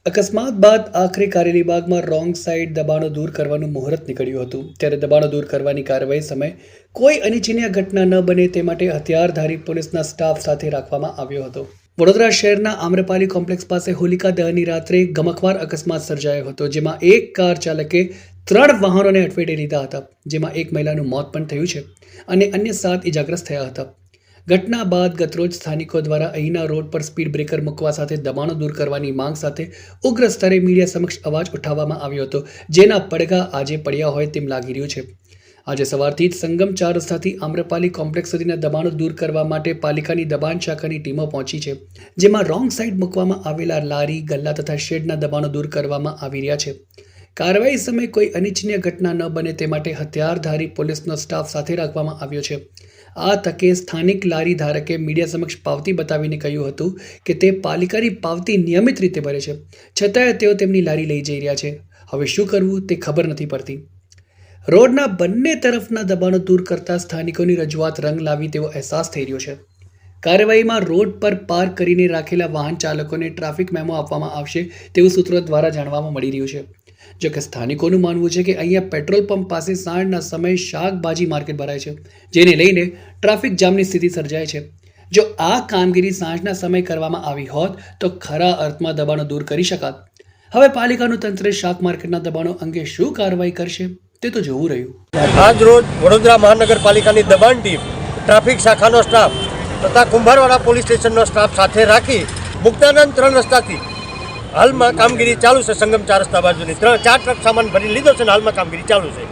અકસ્માત બાદ આખરે કારેલીબાગમાં રોંગ સાઈડ દબાણો દૂર કરવાનું મુહૂર્ત નીકળ્યું હતું ત્યારે દબાણો દૂર કરવાની કાર્યવાહી સમયે કોઈ અનિચ્છનીય ઘટના ન બને તે માટે હથિયારધારી પોલીસના સ્ટાફ સાથે રાખવામાં આવ્યો હતો। વડોદરા શહેરના આમ્રપાલી કોમ્પ્લેક્સ પાસે હોલિકા દહનની રાત્રે ગમખ્વાર અકસ્માત સર્જાયો હતો, જેમાં એક કાર ચાલકે 3 વાહનોને અડફેટે લીધા હતા, જેમાં એક મહિલાનું મોત પણ થયું છે અને અન્ય 7 ઇજાગ્રસ્ત થયા હતા। ઘટના બાદ ગતરોજ સ્થાનિકો દ્વારા અહીંના રોડ પર સ્પીડ બ્રેકર મૂકવા સાથે દબાણો દૂર કરવાની માંગ સાથે ઉગ્ર સ્તરે મીડિયા સમક્ષ અવાજ ઉઠાવવામાં આવ્યો હતો, જેના પડઘા આજે પડ્યા હોય તેમ લાગી રહ્યું છે। આજે સવારથી જ સંગમ 4 રસ્તાથી આમ્રપાલી કોમ્પ્લેક્સ સુધીના દબાણો દૂર કરવા માટે પાલિકાની દબાણ શાખાની ટીમો પહોંચી છે, જેમાં રોંગ સાઈડ મૂકવામાં આવેલા લારી, ગલ્લા તથા શેડના દબાણો દૂર કરવામાં આવી રહ્યા છે। કાર્યવાહી સમયે કોઈ અનિચ્છનીય ઘટના ન બને તે માટે હથિયારધારી પોલીસનો સ્ટાફ સાથે રાખવામાં આવ્યો છે। આ તકે સ્થાનિક લારી ધારકે મીડિયા સમક્ષ પાવતી બતાવીને કહ્યું હતું કે તે પાલિકાની પાવતી નિયમિત રીતે ભરે છે, છતાંય તેઓ તેમની લારી લઈ જઈ રહ્યા છે। હવે શું કરવું તે ખબર નથી પડતી। રોડના બંને તરફના દબાણો દૂર કરતા સ્થાનિકોની રજૂઆત રંગ લાવી તેવો અહેસાસ થઈ રહ્યો છે। કાર્યવાહીમાં રોડ પર પાર્ક કરીને રાખેલા વાહન ચાલકોને ટ્રાફિક મેમો આપવામાં આવશે તેવું સૂત્રો દ્વારા જાણવામાં મળી રહ્યું છે। જો કે સ્થાનિકોનું માનવું છે કે અહીંયા પેટ્રોલ પંપ પાસે સાંજના સમયે શાકભાજી માર્કેટ ભરાય છે, જેને લઈને ટ્રાફિક જામની સ્થિતિ સર્જાય છે। જો આ કામગીરી સાંજના સમયે કરવામાં આવી હોત તો ખરા અર્થમાં દબાણો દૂર કરી શકાત। હવે પાલિકાનું તંત્ર શાક માર્કેટના દબાણો અંગે શું કાર્યવાહી કરશે તે તો જોવું રહ્યું। આજ રોજ વડોદરા મહાનગરપાલિકાની દબાણ ટીમ, ટ્રાફિક શાખાનો સ્ટાફ તથા કુંભારવાડા પોલીસ સ્ટેશનનો સ્ટાફ સાથે રાખી મુક્તાનંદ 3 રસ્તાથી હાલમાં કામગીરી ચાલુ છે। સંગમ 4 રસ્તા બાજુની 4 ટ્રક સામાન ભરી લીધો છે અને હાલમાં કામગીરી ચાલુ છે।